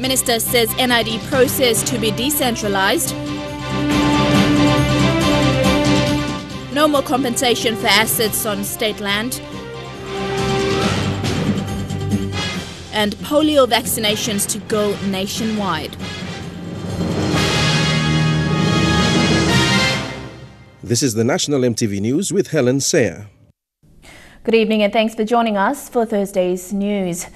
Minister says NID process to be decentralised. No more compensation for assets on state land. And polio vaccinations to go nationwide. This is the National EMTV News with Helen Sayer. Good evening and thanks for joining us for Thursday's news.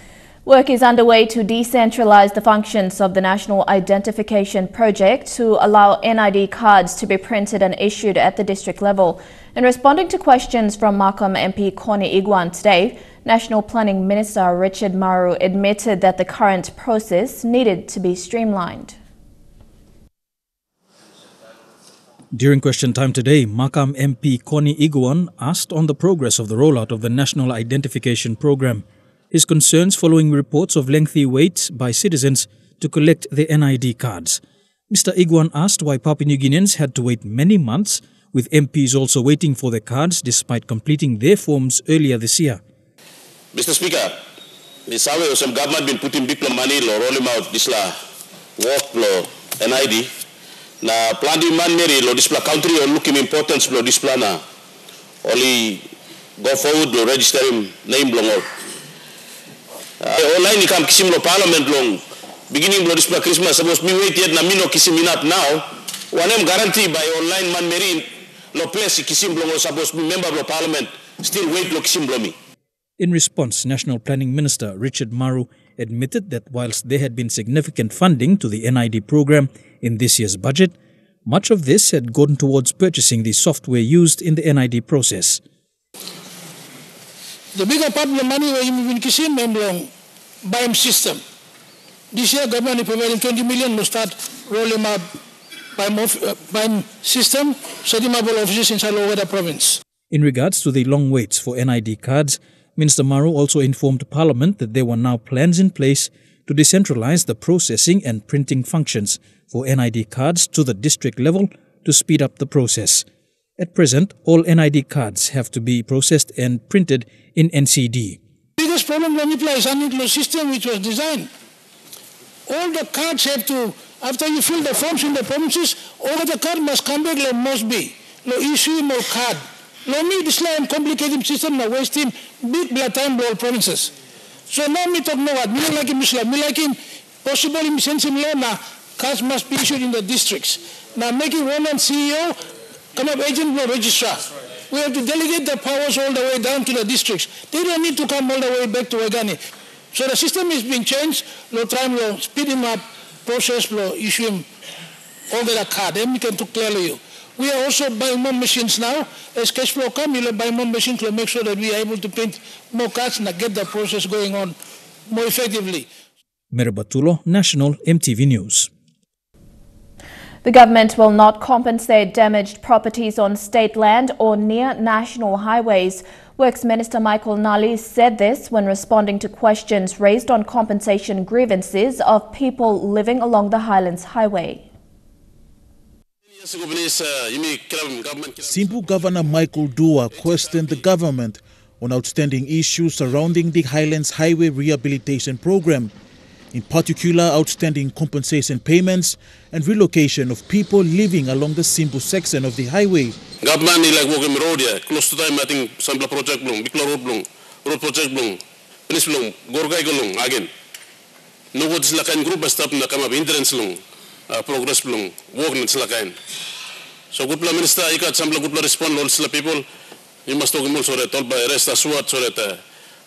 Work is underway to decentralise the functions of the National Identification Project to allow NID cards to be printed and issued at the district level. In responding to questions from Markham MP Connie Iguan today, National Planning Minister Richard Maru admitted that the current process needed to be streamlined. During question time today, Markham MP Connie Iguan asked on the progress of the rollout of the National Identification Program. His concerns following reports of lengthy waits by citizens to collect their NID cards. Mr. Iguan asked why Papua New Guineans had to wait many months, with MPs also waiting for their cards despite completing their forms earlier this year. Mr. Speaker, the survey of some government been putting big money lo rolling out this la work lo NID. Na plan di man meri lo this country or looking importance lo this plan na only go forward lo register him name long out. Online ikam kisim lo parliament long beginning lo this Christmas suppose me wait yet na mino kisim up now wanem guarantee by online man meri lo place kisim lo suppose me member lo parliament still wait lo kisim lo me. In response, National Planning Minister Richard Maru admitted that whilst there had been significant funding to the NID program in this year's budget, much of this had gone towards purchasing the software used in the NID process. The bigger part of the money were in Kisim and BIM system. This year, government is providing 20 million to start rolling out BIM system, setting up all offices inside Lower province. In regards to the long waits for NID cards, Minister Maru also informed Parliament that there were now plans in place to decentralise the processing and printing functions for NID cards to the district level to speed up the process. At present, all NID cards have to be processed and printed in NCD. The biggest problem when you apply is unequal system which was designed. All the cards have to, after you fill the forms in the provinces, all the card must come back like must be. No issue, no card. No me this line complicated system na wasting big blood time all provinces. So now me talk no what, me like him Muslim, me like him possible him sense him law na cards must be issued in the districts. Now making one man CEO, come up agent law registrar. We have to delegate the powers all the way down to the districts. They don't need to come all the way back to Wagani. So the system is being changed, law time law, speed him up, process law, issue him all the card. Then we can talk clearly you. We are also buying more machines now. As cash flow comes, we'll buy more machines to make sure that we are able to print more cards and get the process going on more effectively. Merabatulo, National EMTV News. The government will not compensate damaged properties on state land or near national highways. Works Minister Michael Nally said this when responding to questions raised on compensation grievances of people living along the Highlands Highway. Simple Governor Michael Dua questioned the government on outstanding issues surrounding the Highlands Highway Rehabilitation Program, in particular outstanding compensation payments and relocation of people living along the Simple section of the highway. Government is like walking road here, close to time I think some project long, big road project long, police long, gorgai long again. No what is like a group of stuff na come up hindrance long. Progress belum work ni silakan. So good minister ikat sambil good respond all sila people you must talk more sobre told by rest assuat sobre ta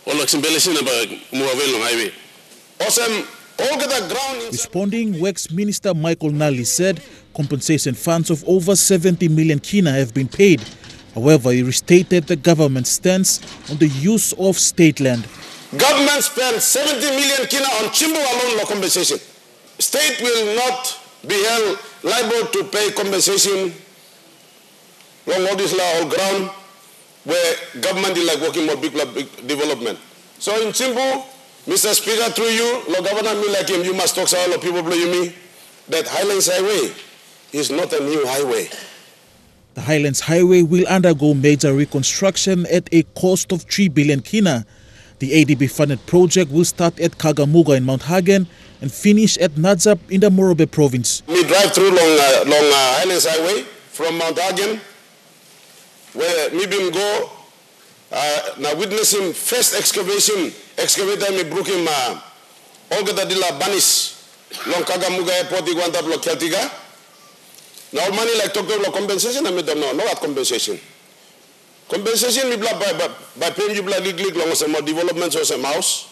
all embellishing about move along highway. Awesome. All get the ground. Responding, Works Minister Michael Nally said compensation funds of over 70 million kina have been paid. However, he restated the government's stance on the use of state land. Government spent 70 million kina on Chimbu alone law compensation. State will not be held liable to pay compensation along all this law all ground where government is like working more big development. So in Chimbu, Mr. Speaker, through you, Lord Governor, me like him, you must talk to all the people below me that Highlands Highway is not a new highway. The Highlands Highway will undergo major reconstruction at a cost of 3 billion kina. The ADB-funded project will start at Kagamuga in Mount Hagen and finish at Nadzap in the Morobe province. We drive through long Highlands Highway from Mount Hagen, where we been go now witnessing first excavator me broken Olga Dila Banis long Kagamuga airport Iguanta block Celtica. Now money like talk about compensation, I don't know what compensation. Compensation we by paying you blood league long some more developments or some house.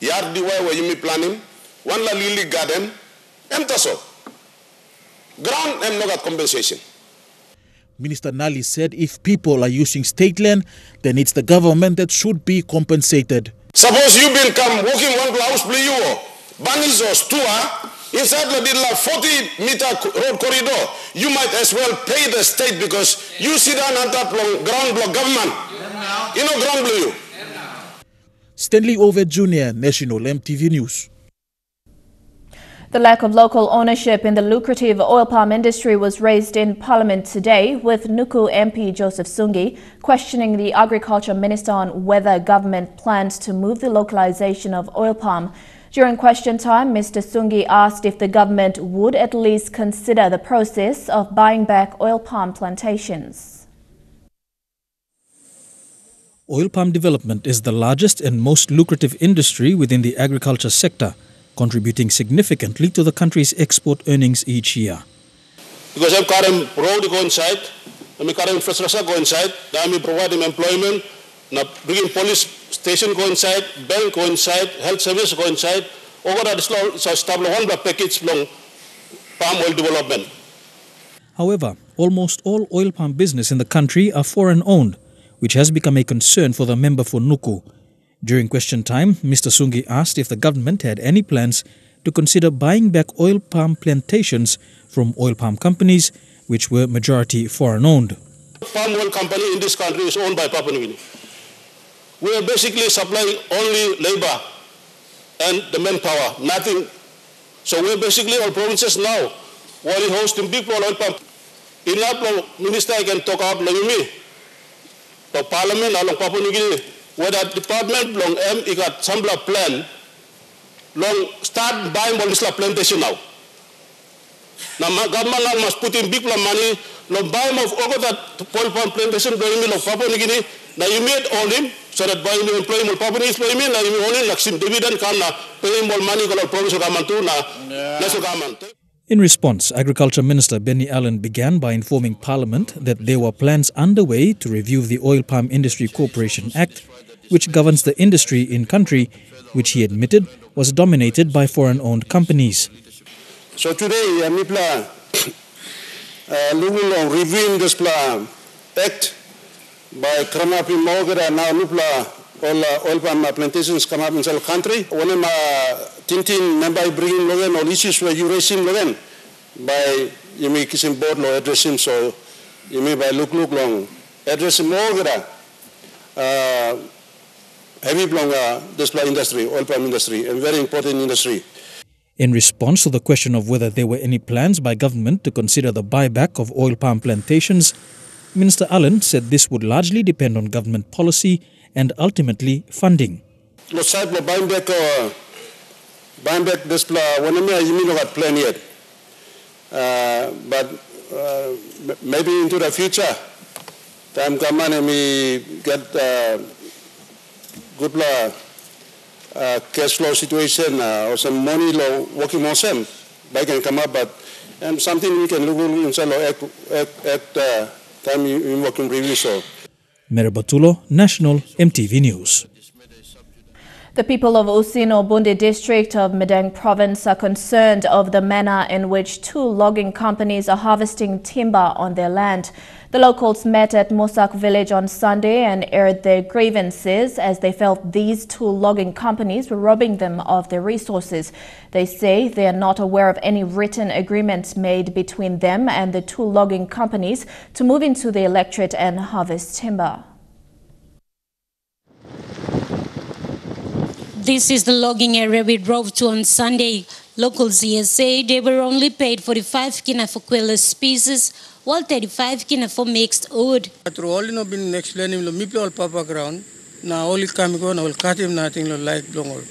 Yard the way where you me planning, one la lily garden, and so. Ground and no compensation. Minister Nali said if people are using state land, then it's the government that should be compensated. Suppose you been come walking one house, play you, Banis or Stua, inside the 40-meter road corridor, you might as well pay the state because you sit down on top of ground block government. You know ground block you. Stanley Oved Jr., National MTV News. The lack of local ownership in the lucrative oil palm industry was raised in Parliament today, with Nuku MP Joseph Sungi questioning the Agriculture Minister on whether government plans to move the localization of oil palm. During question time, Mr. Sungi asked if the government would at least consider the process of buying back oil palm plantations. Oil palm development is the largest and most lucrative industry within the agriculture sector, contributing significantly to the country's export earnings each year. Because I'm current road go inside, I'm current infrastructure go inside, I'm providing employment, now bringing police station go inside, bank go inside, health service go inside, over that so establish one package long palm oil development. However, almost all oil palm business in the country are foreign owned, which has become a concern for the member for Nuku. During question time, Mr. Sungi asked if the government had any plans to consider buying back oil palm plantations from oil palm companies, which were majority foreign-owned. Palm oil company in this country is owned by Papua New Guinea. We are basically supplying only labor and the manpower, nothing. So we are basically all provinces now, while we hosting big oil palm. In that minister, I can talk about me. The parliament along Papua New Guinea, where that department long got some plan, long start buying all this plantation now. Now government now must put in big money, long buy of all that oil palm plantation, long Papua New Guinea. Now you made all him, so that by you employ more Papua New Guinea, now you only like some dividend can pay more money to the provincial government too, national government. In response, Agriculture Minister Benny Allen began by informing Parliament that there were plans underway to review the Oil Palm Industry Corporation Act, which governs the industry in country, which he admitted was dominated by foreign-owned companies. So today, we plan reviewing this act by Kramapi Mogera now all oil palm plantations come up in the country. One of my Tintin member bringing all issues where you raise him by you make him board law address him, so you may by look long address him Mogera heavy long this industry, oil palm industry, a very important industry. In response to the question of whether there were any plans by government to consider the buyback of oil palm plantations, Minister Allen said this would largely depend on government policy and ultimately funding. Buying back this one you may not plan yet, but maybe into the future, time come and we get good cash flow situation or some money working on some, they can come up, but and something we can look inside at time in working review. So. Meribatulo, National MTV News. The people of Usino Bundi district of Medang province are concerned of the manner in which two logging companies are harvesting timber on their land. The locals met at Mosak village on Sunday and aired their grievances as they felt these two logging companies were robbing them of their resources. They say they are not aware of any written agreements made between them and the two logging companies to move into the electorate and harvest timber. This is the logging area we drove to on Sunday. Locals here say they were only paid 45 kina for quail species, while 35 kina for mixed wood. After all, been explaining the people papa ground, Now only come go, will cut him nothing like long.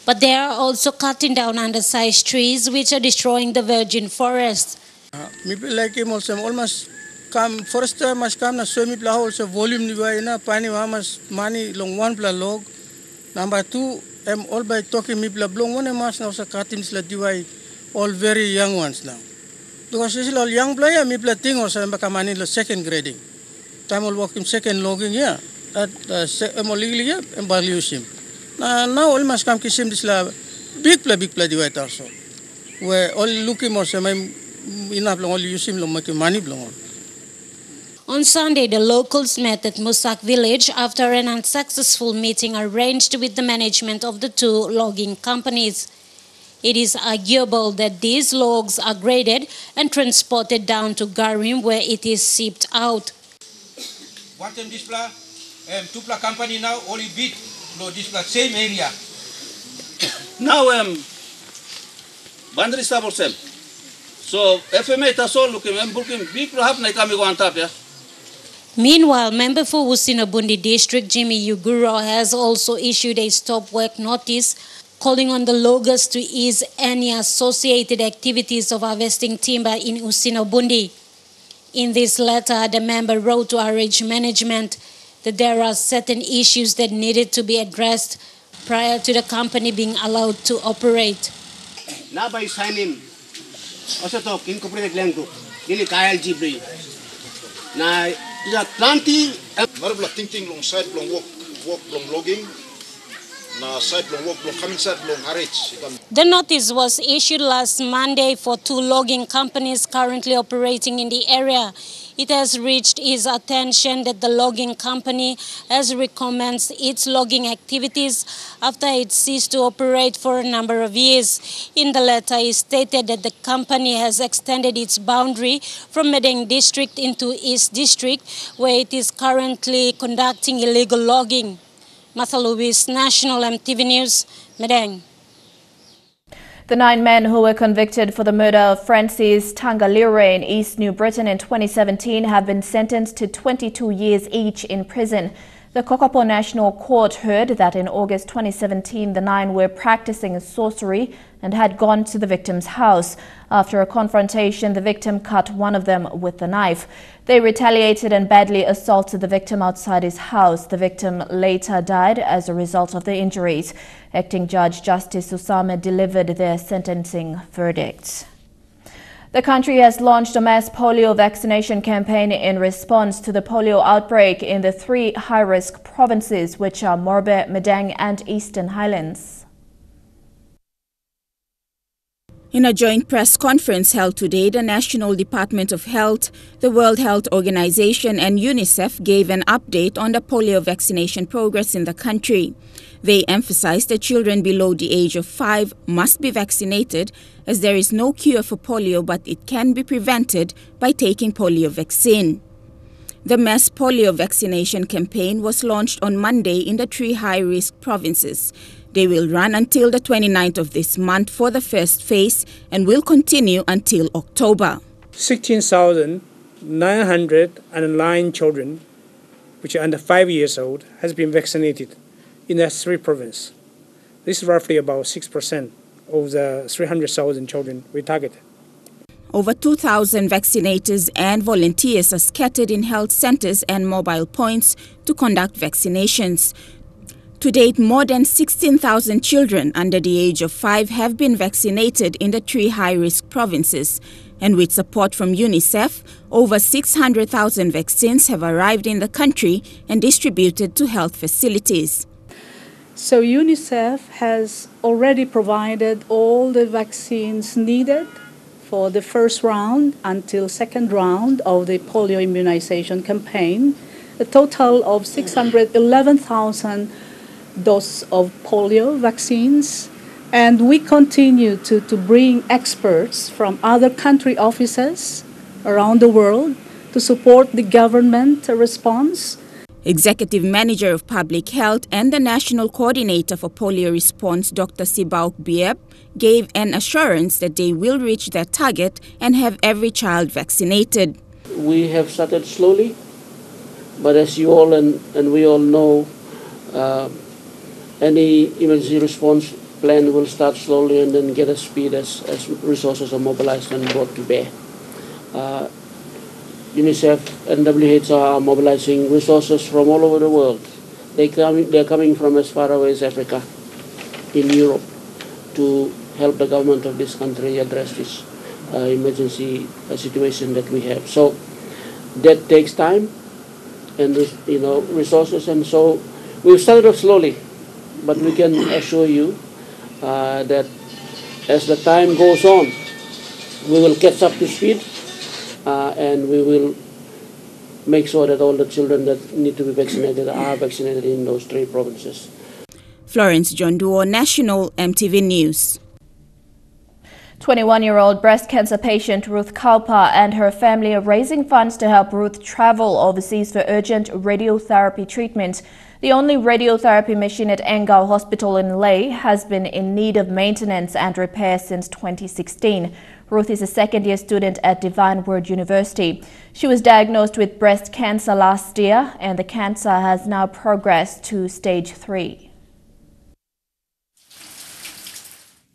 But they are also cutting down undersized trees which are destroying the virgin forest. People like him also almost come first time must come na so me pla also volume ni ba ina pani mas money long one pla log. Number two, I'm all by talking me pla blong one mas now sa cutting sila diwai all very young ones now. Because this is all young player me pla thing also baka money lo second grading. Time all work him second logging yeah. That I'm all legally yeah I'm values him. Now all must come kisim this la big pla diwai also. Where all looking also enough long only use him long make money long. On Sunday, the locals met at Musak village after an unsuccessful meeting arranged with the management of the two logging companies. It is arguable that these logs are graded and transported down to Garim where it is shipped out. What time this pla? Two pla company now only bid no this pla same area. Now boundary stable same. So FMA tasol looking booking big pla have na kami go on top yeah. Meanwhile, member for Usinabundi District, Jimmy Uguro, has also issued a stop work notice calling on the loggers to ease any associated activities of harvesting timber in Usinabundi. In this letter, the member wrote to RH management that there are certain issues that needed to be addressed prior to the company being allowed to operate. Now by signing, also talk incorporated land group, really KLG. Now, yeah, plenty. Marabla thinking long side long walk long logging. Na side long walk long coming side long harage. The notice was issued last Monday for two logging companies currently operating in the area. It has reached his attention that the logging company has recommenced its logging activities after it ceased to operate for a number of years. In the letter, it stated that the company has extended its boundary from Medang District into East District, where it is currently conducting illegal logging. Martha Lewis, National EMTV News, Medang. The 9 men who were convicted for the murder of Francis Tangalire in East New Britain in 2017 have been sentenced to 22 years each in prison. The Kokopo National Court heard that in August 2017, the 9 were practicing sorcery and had gone to the victim's house. After a confrontation, the victim cut one of them with the knife. They retaliated and badly assaulted the victim outside his house. The victim later died as a result of the injuries. Acting Judge Justice Usame delivered their sentencing verdict. The country has launched a mass polio vaccination campaign in response to the polio outbreak in the 3 high-risk provinces, which are Morbe, Medang and Eastern Highlands. In a joint press conference held today, the National Department of Health, the World Health Organization and UNICEF gave an update on the polio vaccination progress in the country. They emphasized that children below the age of 5 must be vaccinated, as there is no cure for polio, but it can be prevented by taking polio vaccine. The mass polio vaccination campaign was launched on Monday in the 3 high-risk provinces. They will run until the 29th of this month for the first phase and will continue until October. 16,909 children, which are under 5 years old, has been vaccinated in the 3 provinces. This is roughly about 6% of the 300,000 children we targeted. Over 2,000 vaccinators and volunteers are scattered in health centers and mobile points to conduct vaccinations. To date, more than 16,000 children under the age of 5 have been vaccinated in the 3 high-risk provinces. And with support from UNICEF, over 600,000 vaccines have arrived in the country and distributed to health facilities. So UNICEF has already provided all the vaccines needed for the first round until second round of the polio immunization campaign, a total of 611,000 doses of polio vaccines. And we continue to bring experts from other country offices around the world to support the government response. Executive Manager of Public Health and the National Coordinator for Polio Response, Dr. Sibauk Biep, gave an assurance that they will reach their target and have every child vaccinated. We have started slowly. But as you all and we all know, any emergency response plan will start slowly and then get a speed as resources are mobilized and brought to bear. UNICEF and WHO are mobilizing resources from all over the world. They're coming from as far away as Africa, in Europe, to help the government of this country address this emergency situation that we have. So that takes time and resources, and so we've started off slowly, but we can assure you that as the time goes on, we will catch up to speed and we will make sure that all the children that need to be vaccinated are vaccinated in those 3 provinces. Florence John Duo, National EMTV News. 21-year-old breast cancer patient Ruth Kaupa and her family are raising funds to help Ruth travel overseas for urgent radiotherapy treatment. The only radiotherapy machine at Engau Hospital in Leh has been in need of maintenance and repair since 2016. Ruth is a second-year student at Divine Word University. She was diagnosed with breast cancer last year, and the cancer has now progressed to stage 3.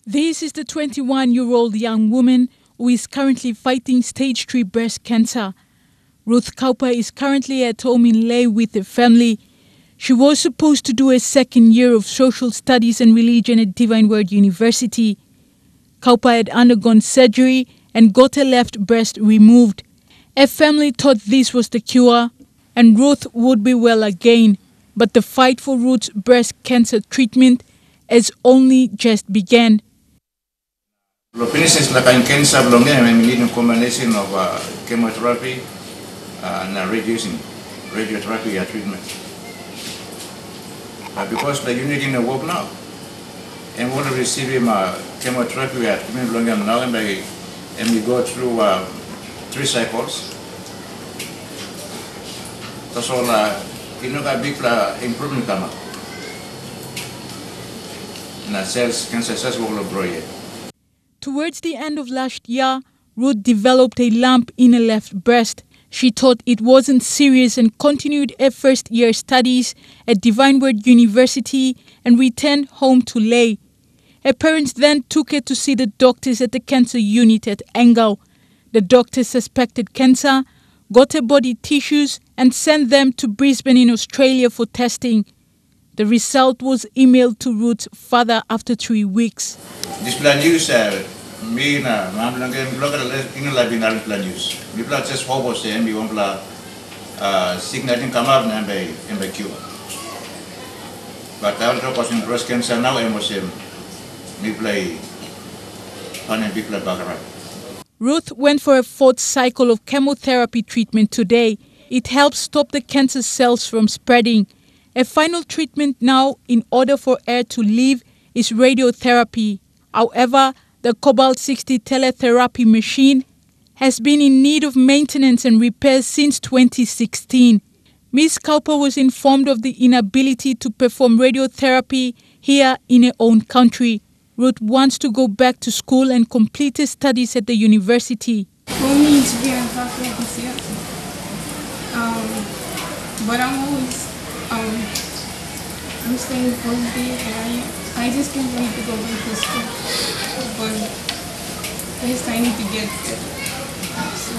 This is the 21-year-old young woman who is currently fighting stage 3 breast cancer. Ruth Kaupa is currently at home in Leh with her family. She was supposed to do a second year of social studies and religion at Divine Word University. Kaupa had undergone surgery and got her left breast removed. Her family thought this was the cure and Ruth would be well again. But the fight for Ruth's breast cancer treatment has only just begun. Lopenis like cancer belong there, we need a combination of chemotherapy and radiotherapy treatment. Because the unit in the work now, and want to receive him chemotherapy treatment belong now, and we go through 3 cycles. That's all. You know that big improvement come up. And cells cancer cells will grow. Towards the end of last year, Ruth developed a lump in her left breast. She thought it wasn't serious and continued her first-year studies at Divine Word University and returned home to Leh. Her parents then took her to see the doctors at the cancer unit at Engau. The doctors suspected cancer, got her body tissues and sent them to Brisbane in Australia for testing. The result was emailed to Ruth's father after 3 weeks. This plan use me na mam lang blogger in la plan use. We plan just hobo say we want la signaling come up and by cure. But I was in breast cancer now I was me play on a big background. Ruth went for a 4th cycle of chemotherapy treatment today. It helps stop the cancer cells from spreading. A final treatment now, in order for her to live, is radiotherapy. However, the Cobalt-60 teletherapy machine has been in need of maintenance and repairs since 2016. Ms. Kaupa was informed of the inability to perform radiotherapy here in her own country. Ruth wants to go back to school and complete her studies at the university. For me, it's very unpopular this year. But I'm staying positive and I just can't wait to go back to school. But first I need to get better. So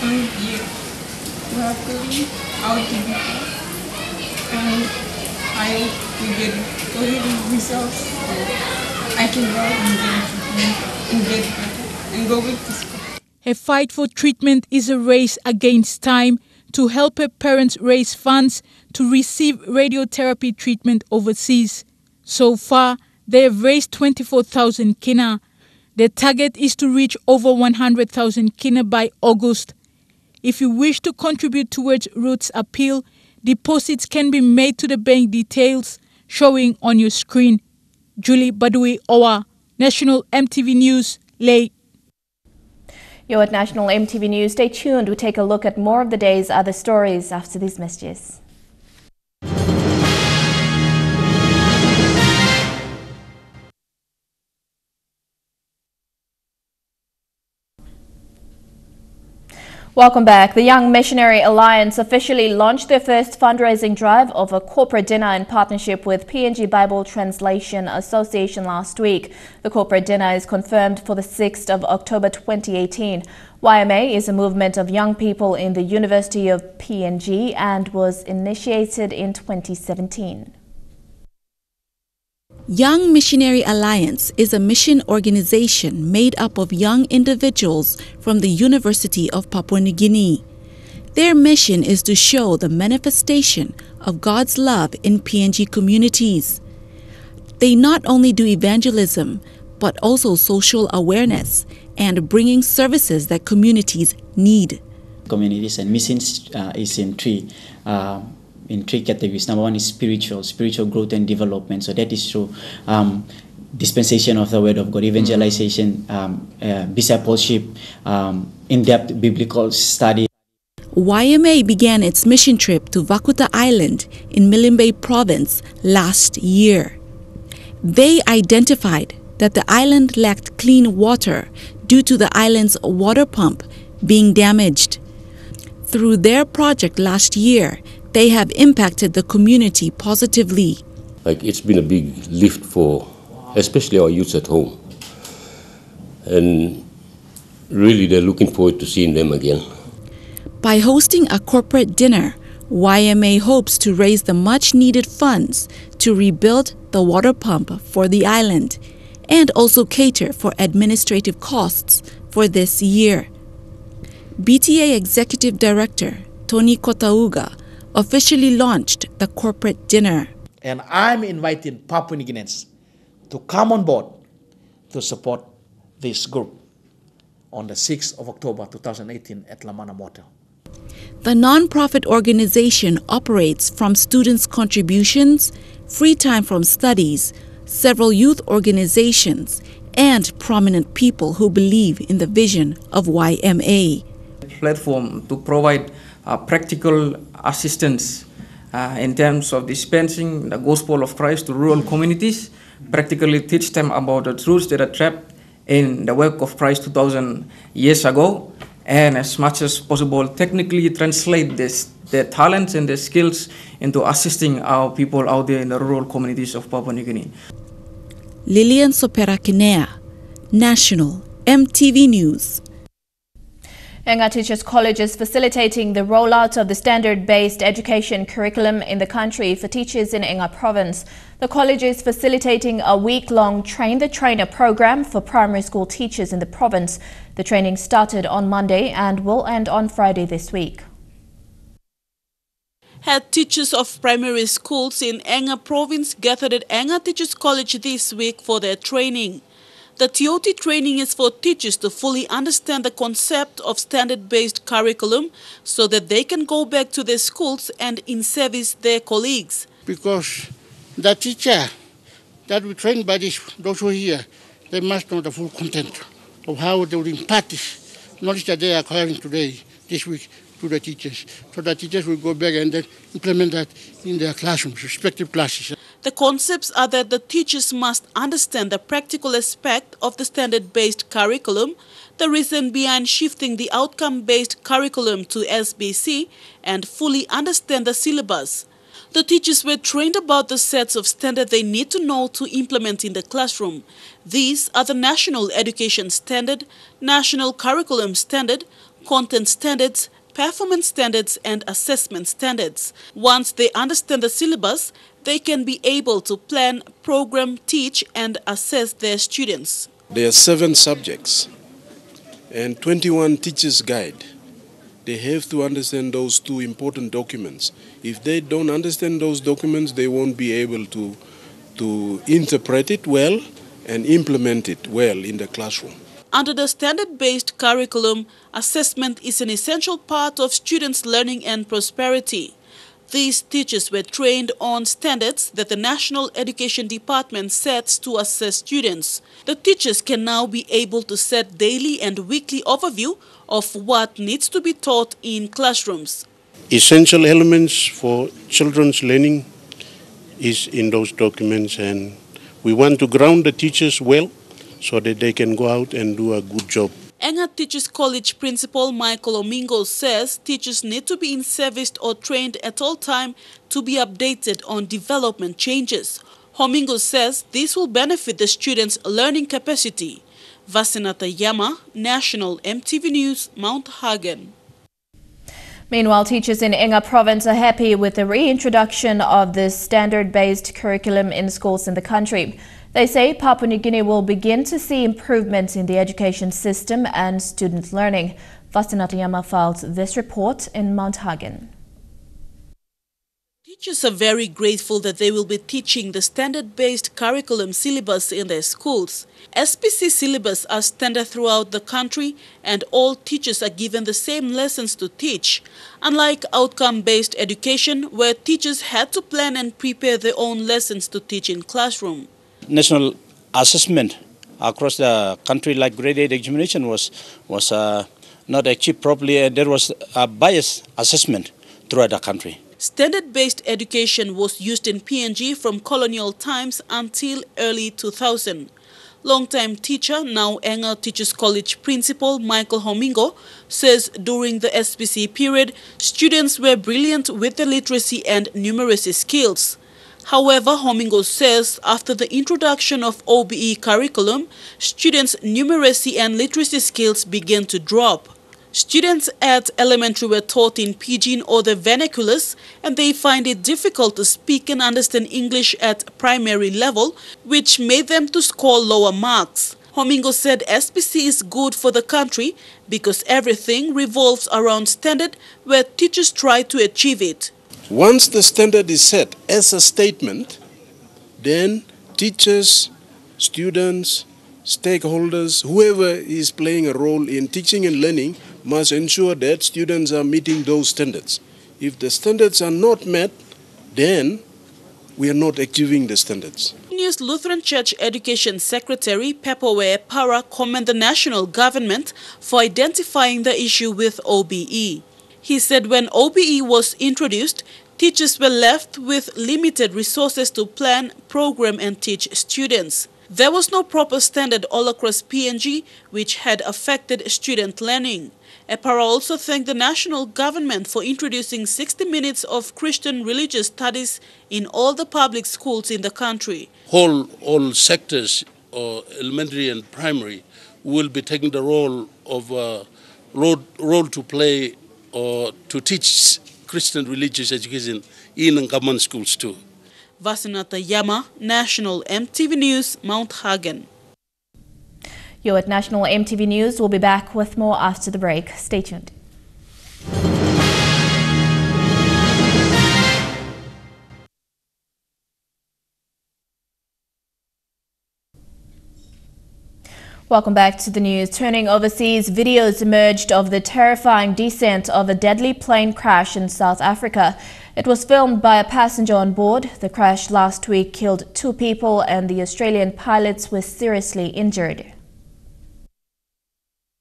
I'm here. We have going out to be there. And I hope we get positive results so I can go and get better and go back to school. Her fight for treatment is a race against time to help her parents raise funds to receive radiotherapy treatment overseas. So far, they have raised 24,000 kina. Their target is to reach over 100,000 kina by August. If you wish to contribute towards Ruth's appeal, deposits can be made to the bank details showing on your screen. Julie Badui Owa, National EMTV News, Leh. You're at National EMTV News. Stay tuned. We'll take a look at more of the day's other stories after these messages. Welcome back. The Young Missionary Alliance officially launched their first fundraising drive of a corporate dinner in partnership with PNG Bible Translation Association last week. The corporate dinner is confirmed for the 6th of October 2018. YMA is a movement of young people in the University of PNG and was initiated in 2017. Young Missionary Alliance is a mission organization made up of young individuals from the University of Papua New Guinea. Their mission is to show the manifestation of God's love in PNG communities. They not only do evangelism, but also social awareness and bringing services that communities need. Communities and missions is in three categories. Number one is spiritual growth and development. So that is through dispensation of the word of God, evangelization, discipleship, in-depth biblical study. YMA began its mission trip to Vakuta Island in Milimbe Province last year. They identified that the island lacked clean water due to the island's water pump being damaged. Through their project last year, they have impacted the community positively. It's been a big lift for especially our youths at home. And really they're looking forward to seeing them again. By hosting a corporate dinner, YMA hopes to raise the much-needed funds to rebuild the water pump for the island and also cater for administrative costs for this year. BTA Executive Director Tony Kotauga officially launched the corporate dinner. And I'm inviting Papua New Guineans to come on board to support this group on the 6th of October 2018 at Lamana Motel. The non-profit organization operates from students' contributions, free time from studies, several youth organizations, and prominent people who believe in the vision of YMA. Platform to provide practical assistance in terms of dispensing the gospel of Christ to rural communities, practically teach them about the truths that are trapped in the work of Christ 2,000 years ago, and as much as possible technically translate their talents and their skills into assisting our people out there in the rural communities of Papua New Guinea. Lilian Sopera-Kinea, National EMTV News. Enga Teachers College is facilitating the rollout of the standard-based education curriculum in the country for teachers in Enga Province. The college is facilitating a week-long Train the Trainer program for primary school teachers in the province. The training started on Monday and will end on Friday this week. Head teachers of primary schools in Enga Province gathered at Enga Teachers College this week for their training. The TOT training is for teachers to fully understand the concept of standard-based curriculum so that they can go back to their schools and in-service their colleagues. Because the teacher that we train by those who are here, they must know the full content of how they will impart this knowledge that they are acquiring today, this week, to the teachers. So the teachers will go back and then implement that in their classrooms, respective classes. The concepts are that the teachers must understand the practical aspect of the standard-based curriculum, the reason behind shifting the outcome-based curriculum to SBC, and fully understand the syllabus. The teachers were trained about the sets of standards they need to know to implement in the classroom. These are the National Education Standard, National Curriculum Standard, Content Standards, Performance Standards and Assessment Standards. Once they understand the syllabus, they can be able to plan, program, teach and assess their students. There are 7 subjects and 21 teachers' guide. They have to understand those 2 important documents. If they don't understand those documents, they won't be able to interpret it well and implement it well in the classroom. Under the standard-based curriculum, assessment is an essential part of students' learning and prosperity. These teachers were trained on standards that the National Education Department sets to assess students. The teachers can now be able to set daily and weekly overview of what needs to be taught in classrooms. Essential elements for children's learning is in those documents, and we want to ground the teachers well so that they can go out and do a good job. Enga Teachers College Principal Michael Omingo says teachers need to be in service or trained at all time to be updated on development changes. Omingo says this will benefit the students' learning capacity. Vaccination, National EMTV News, Mount Hagen. Meanwhile, teachers in Enga province are happy with the reintroduction of the standard-based curriculum in schools in the country. They say Papua New Guinea will begin to see improvements in the education system and student learning. Vaccination filed this report in Mount Hagen. Teachers are very grateful that they will be teaching the standard-based curriculum syllabus in their schools. SPC syllabus are standard throughout the country and all teachers are given the same lessons to teach, unlike outcome-based education where teachers had to plan and prepare their own lessons to teach in classroom. National assessment across the country, like grade 8 examination, was not achieved properly, and there was a biased assessment throughout the country. Standard-based education was used in PNG from colonial times until early 2000. Long-time teacher, now Enga Teachers College Principal Michael Omingo, says during the SPC period, students were brilliant with the literacy and numeracy skills. However, Omingo says after the introduction of OBE curriculum, students' numeracy and literacy skills began to drop. Students at elementary were taught in pidgin or the vernaculars, and they find it difficult to speak and understand English at primary level, which made them to score lower marks. Omingo said SPC is good for the country because everything revolves around standard where teachers try to achieve it. Once the standard is set as a statement, then teachers, students, stakeholders, whoever is playing a role in teaching and learning must ensure that students are meeting those standards. If the standards are not met, then we are not achieving the standards. News Lutheran Church Education Secretary Pepowe Para commended the national government for identifying the issue with OBE. He said when OBE was introduced, teachers were left with limited resources to plan, program and teach students. There was no proper standard all across PNG, which had affected student learning. EPARA also thanked the national government for introducing 60 minutes of Christian religious studies in all the public schools in the country. All sectors, elementary and primary, will be taking the role to play or to teach Christian religious education in government schools too. Vaccination, National EMTV News, Mount Hagen. You're at National EMTV News. We'll be back with more after the break. Stay tuned. Welcome back to the news. Turning overseas, videos emerged of the terrifying descent of a deadly plane crash in South Africa. It was filmed by a passenger on board. The crash last week killed 2 people and the Australian pilots were seriously injured.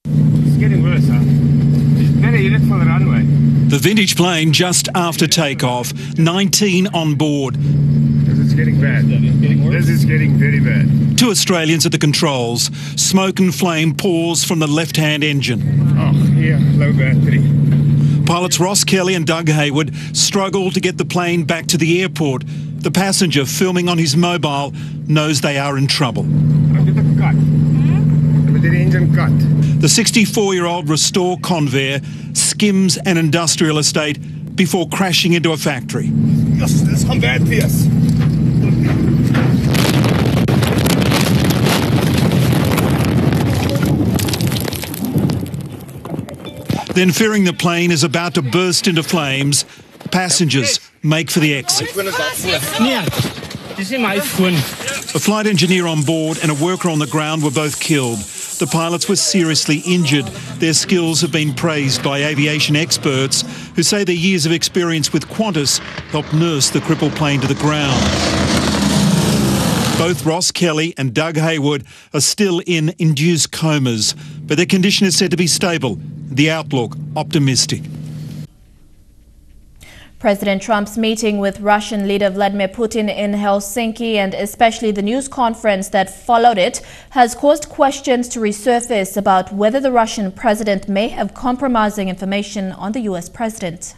It's getting worse, huh? It's better you look for the runway. The vintage plane just after takeoff, 19 on board. This is getting bad. This is getting very bad. 2 Australians at the controls. Smoke and flame pours from the left-hand engine. Oh, yeah, low battery. Pilots Ross Kelly and Doug Hayward struggle to get the plane back to the airport. The passenger filming on his mobile knows they are in trouble. The engine cut. The 64-year-old Restore Convair skims an industrial estate before crashing into a factory. Yes, there's some bad PS. Then, fearing the plane is about to burst into flames, passengers make for the exit. A flight engineer on board and a worker on the ground were both killed. The pilots were seriously injured. Their skills have been praised by aviation experts who say their years of experience with Qantas helped nurse the crippled plane to the ground. Both Ross Kelly and Doug Hayward are still in induced comas, but their condition is said to be stable. The outlook optimistic. President Trump's meeting with Russian leader Vladimir Putin in Helsinki, and especially the news conference that followed it, has caused questions to resurface about whether the Russian president may have compromising information on the U.S. president.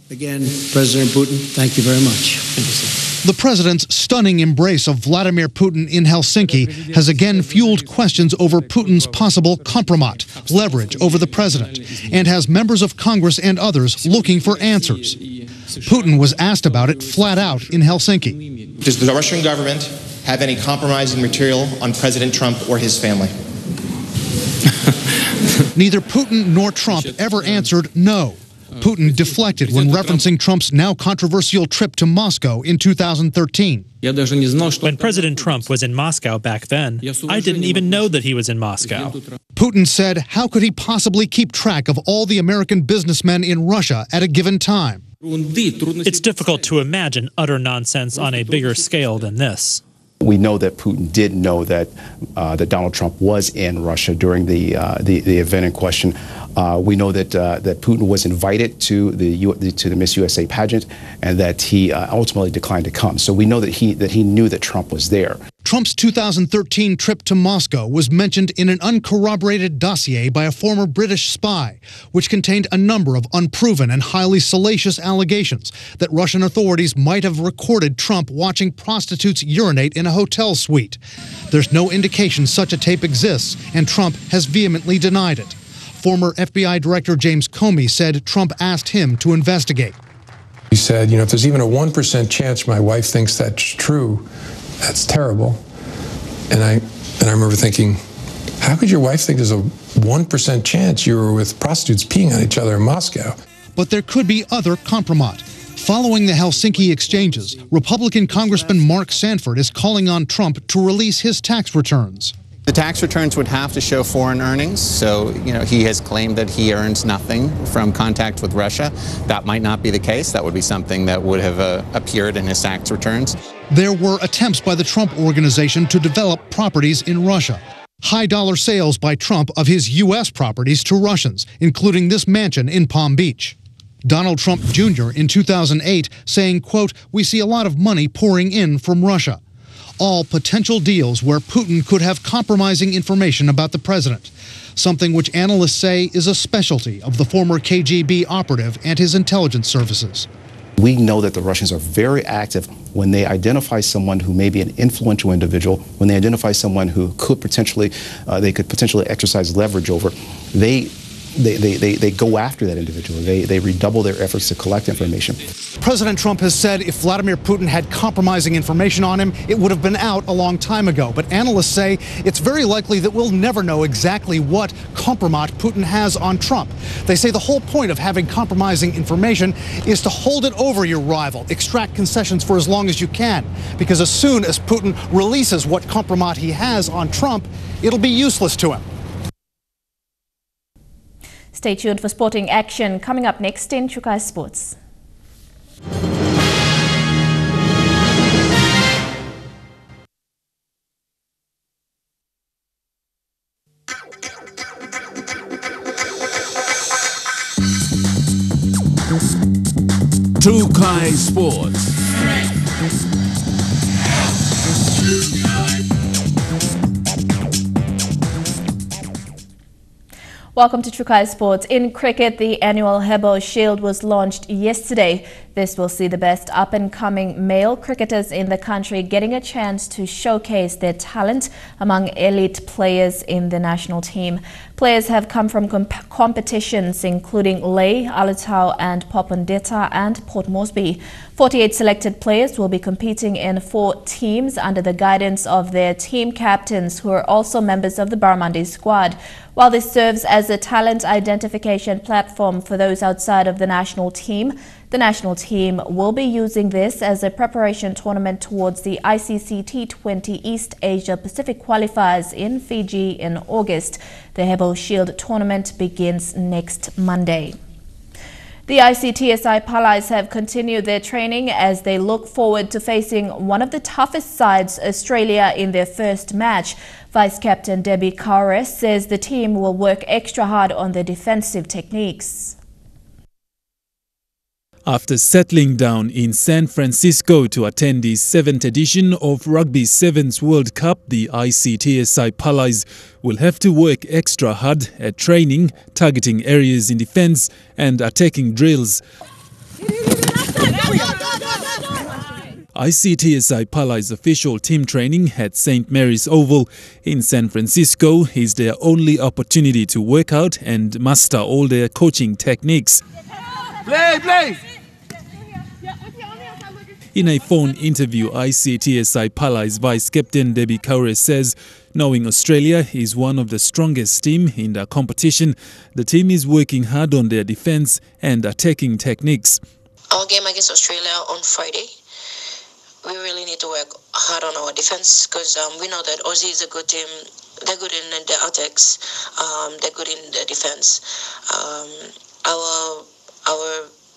Again, President Putin, thank you very much. The president's stunning embrace of Vladimir Putin in Helsinki has again fueled questions over Putin's possible compromat, leverage over the president, and has members of Congress and others looking for answers. Putin was asked about it flat out in Helsinki. Does the Russian government have any compromising material on President Trump or his family? Neither Putin nor Trump ever answered no. Putin deflected when referencing Trump's now controversial trip to Moscow in 2013. When President Trump was in Moscow back then, I didn't even know that he was in Moscow. Putin said, how could he possibly keep track of all the American businessmen in Russia at a given time? It's difficult to imagine utter nonsense on a bigger scale than this. We know that Putin did know that that Donald Trump was in Russia during the event in question. We know that Putin was invited to the Miss USA pageant, and that he ultimately declined to come. So we know that he knew that Trump was there. Trump's 2013 trip to Moscow was mentioned in an uncorroborated dossier by a former British spy, which contained a number of unproven and highly salacious allegations that Russian authorities might have recorded Trump watching prostitutes urinate in a hotel suite. There's no indication such a tape exists, and Trump has vehemently denied it. Former FBI Director James Comey said Trump asked him to investigate. He said, if there's even a 1% chance my wife thinks that's true, that's terrible. And I remember thinking, how could your wife think there's a 1% chance you were with prostitutes peeing on each other in Moscow? But there could be other compromat. Following the Helsinki exchanges, Republican Congressman Mark Sanford is calling on Trump to release his tax returns. The tax returns would have to show foreign earnings, so he has claimed that he earns nothing from contact with Russia. That might not be the case. That would be something that would have appeared in his tax returns. There were attempts by the Trump Organization to develop properties in Russia. High-dollar sales by Trump of his U.S. properties to Russians, including this mansion in Palm Beach. Donald Trump Jr. in 2008 saying, quote, "We see a lot of money pouring in from Russia." All potential deals where Putin could have compromising information about the president, something which analysts say is a specialty of the former KGB operative and his intelligence services. We know that the Russians are very active when they identify someone who may be an influential individual, when they identify someone who could potentially, they could potentially exercise leverage over. They go after that individual. They redouble their efforts to collect information. President Trump has said if Vladimir Putin had compromising information on him, it would have been out a long time ago. But analysts say it's very likely that we'll never know exactly what compromat Putin has on Trump. They say the whole point of having compromising information is to hold it over your rival, extract concessions for as long as you can. Because as soon as Putin releases what compromat he has on Trump, it'll be useless to him. Stay tuned for sporting action coming up next in Chukai Sports. Chukai Sports. Welcome to Chukai Sports. In cricket, the annual Hebo Shield was launched yesterday. This will see the best up-and-coming male cricketers in the country getting a chance to showcase their talent among elite players in the national team. Players have come from competitions including Leh, Alitau and Popondetta and Port Moresby. 48 selected players will be competing in 4 teams under the guidance of their team captains, who are also members of the Barramundi squad. While this serves as a talent identification platform for those outside of the national team will be using this as a preparation tournament towards the ICC T20 East Asia Pacific qualifiers in Fiji in August. The Hebo Shield tournament begins next Monday. The ICTSI Palais have continued their training as they look forward to facing one of the toughest sides, Australia, in their first match. Vice Captain Debbie Kaures says the team will work extra hard on their defensive techniques. After settling down in San Francisco to attend the 7th edition of Rugby Sevens World Cup, the ICTSI Pollies will have to work extra hard at training, targeting areas in defence and attacking drills. ICTSI Pollies official team training at St. Mary's Oval in San Francisco is their only opportunity to work out and master all their coaching techniques. Play! In a phone interview, ICTSI Pollies Vice Captain Debbie Kaure says, knowing Australia is one of the strongest teams in the competition, the team is working hard on their defence and attacking techniques. Our game against Australia on Friday, we really need to work hard on our defence because we know that Aussie is a good team. They're good in the attacks. They're good in the defence.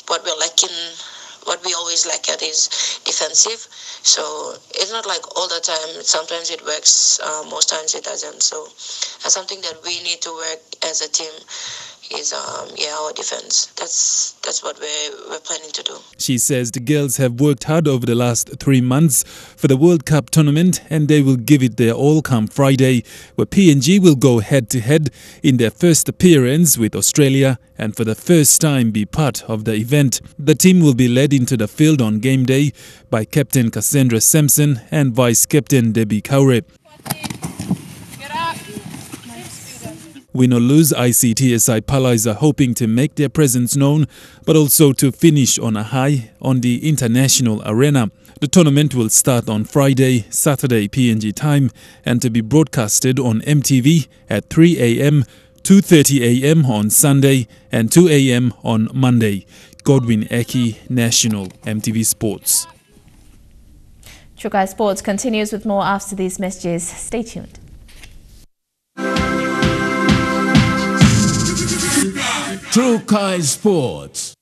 What we're lacking. What we always lack at is defensive. So it's not like all the time. Sometimes it works, most times it doesn't. So that's something that we need to work as a team is our defense. That's what we're planning to do. She says the girls have worked hard over the last 3 months for the World Cup tournament and they will give it their all come Friday, where PNG will go head-to-head in their first appearance with Australia and for the first time be part of the event. The team will be led into the field on game day by Captain Cassandra Sampson and Vice Captain Debbie Kaure. Win or lose, ICTSI Pollies are hoping to make their presence known, but also to finish on a high on the international arena. The tournament will start on Friday, Saturday PNG time, and to be broadcasted on MTV at 3 a.m, 2:30 a.m. on Sunday, and 2 a.m. on Monday. Godwin Eki, National, MTV Sports. Trukai Sports continues with more after these messages. Stay tuned. Trukai Sports.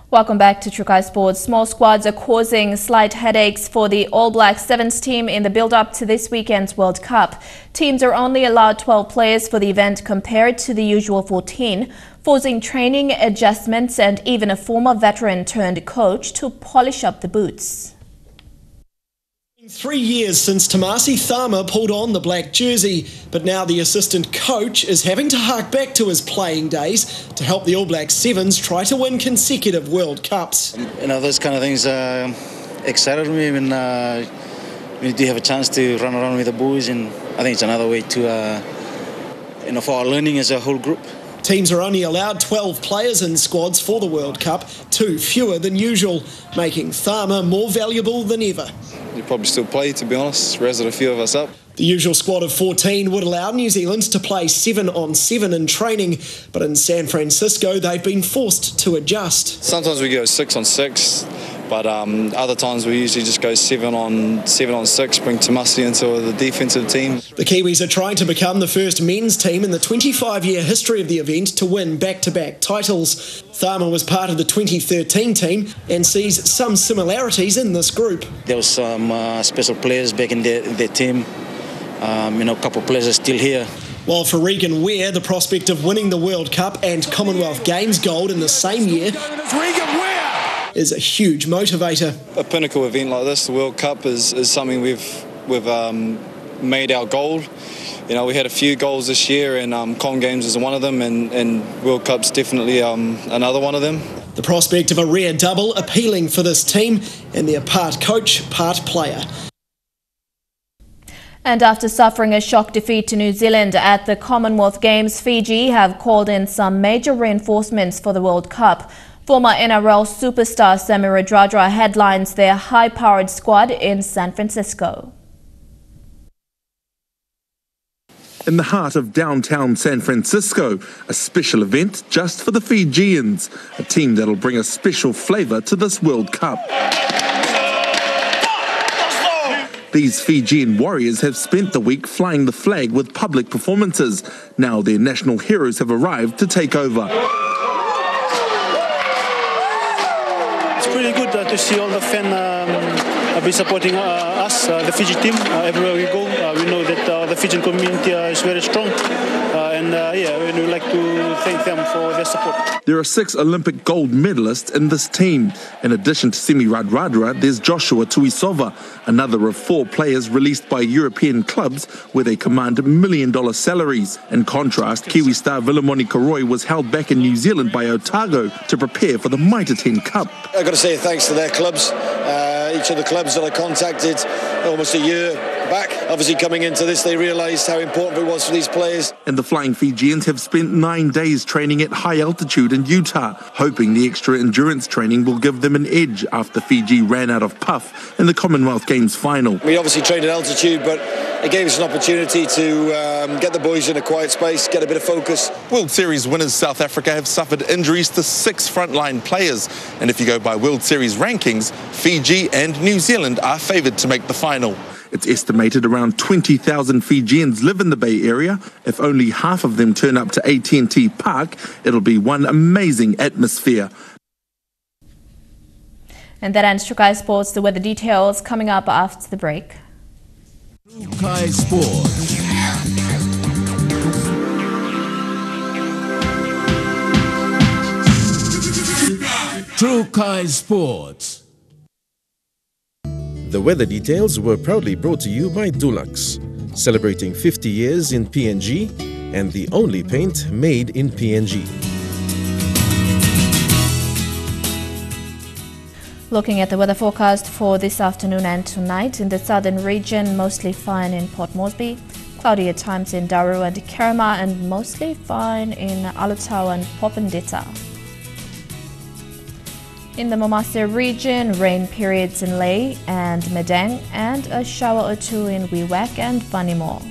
Welcome back to Trukai Sports. Small squads are causing slight headaches for the All Black Sevens team in the build-up to this weekend's World Cup. Teams are only allowed 12 players for the event compared to the usual 14, forcing training, adjustments and even a former veteran turned coach to polish up the boots. 3 years since Tamasi Thama pulled on the black jersey, but now the assistant coach is having to hark back to his playing days to help the All Black Sevens try to win consecutive World Cups. Those kind of things excited me when you do have a chance to run around with the boys, and I think it's another way to, for our learning as a whole group. Teams are only allowed 12 players in squads for the World Cup, 2 fewer than usual, making Thama more valuable than ever. You probably still play, to be honest, razzed a few of us up. The usual squad of 14 would allow New Zealand to play 7-on-7 in training, but in San Francisco they've been forced to adjust. Sometimes we go 6-on-6, but other times we usually just go 7-on-6, bring Tamasi into the defensive team. The Kiwis are trying to become the first men's team in the 25-year history of the event to win back-to-back titles. Thama was part of the 2013 team and sees some similarities in this group. There was some special players back in their team. A couple of players are still here. While for Regan Ware, the prospect of winning the World Cup and Commonwealth Games gold in the same year is a huge motivator. A pinnacle event like this, the World Cup, is something we've made our goal. We had a few goals this year, and Com Games is one of them, and World Cup's definitely another one of them. The prospect of a rare double appealing for this team, and they're part coach, part player. And after suffering a shock defeat to New Zealand at the Commonwealth Games, Fiji have called in some major reinforcements for the World Cup. Former NRL superstar Sammy Radradra headlines their high-powered squad in San Francisco. In the heart of downtown San Francisco, a special event just for the Fijians, a team that'll bring a special flavour to this World Cup. These Fijian warriors have spent the week flying the flag with public performances. Now their national heroes have arrived to take over. It's pretty good to see all the fans be supporting us, the Fiji team. Everywhere we go, we know that the Fijian community is very strong. And we would like to thank them for their support. There are 6 Olympic gold medalists in this team. In addition to Simi Radradra, there's Joshua Tuisova, another of 4 players released by European clubs where they command $1 million salaries. In contrast, Kiwi star Vilimoni Koroi was held back in New Zealand by Otago to prepare for the Mitre 10 Cup. I've got to say thanks to their clubs. Each of the clubs that I contacted almost a year back. Obviously coming into this, they realised how important it was for these players. And the Flying Fijians have spent 9 days training at high altitude in Utah, hoping the extra endurance training will give them an edge after Fiji ran out of puff in the Commonwealth Games final. We obviously trained at altitude, but it gave us an opportunity to get the boys in a quiet space, get a bit of focus. World Series winners South Africa have suffered injuries to 6 frontline players. And if you go by World Series rankings, Fiji and New Zealand are favoured to make the final. It's estimated around 20,000 Fijians live in the Bay Area. If only half of them turn up to AT&T Park, it'll be one amazing atmosphere. And that ends Trukai Sports. The weather details coming up after the break. Trukai Sports. Trukai Sports. The weather details were proudly brought to you by Dulux, celebrating 50 years in PNG and the only paint made in PNG. Looking at the weather forecast for this afternoon and tonight, in the southern region, mostly fine in Port Moresby, cloudy at times in Daru and Kerema, and mostly fine in Alutau and Popondetta. In the Momase region, rain periods in Lae and Medang, and a shower or 2 in Wewak and Vanimore.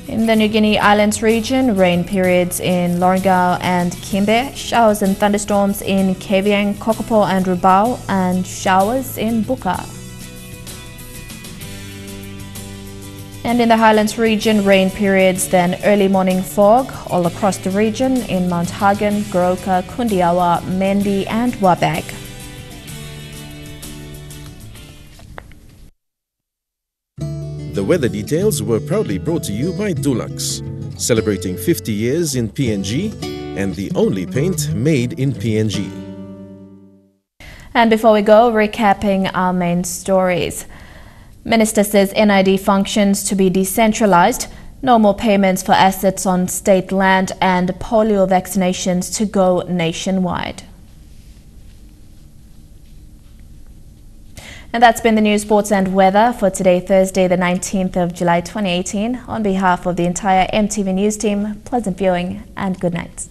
In the New Guinea Islands region, rain periods in Lorengau and Kimbe, showers and thunderstorms in Kavieng, Kokopo and Rubao, and showers in Buka. And in the Highlands region, rain periods, then early morning fog all across the region in Mount Hagen, Goroka, Kundiawa, Mendi and Wabag. The weather details were proudly brought to you by Dulux, celebrating 50 years in PNG and the only paint made in PNG. And before we go, recapping our main stories. Minister says NID functions to be decentralised, no more payments for assets on state land, and polio vaccinations to go nationwide. And that's been the news, sports and weather for today, Thursday, the 19th of July 2018. On behalf of the entire EMTV News team, pleasant viewing and good night.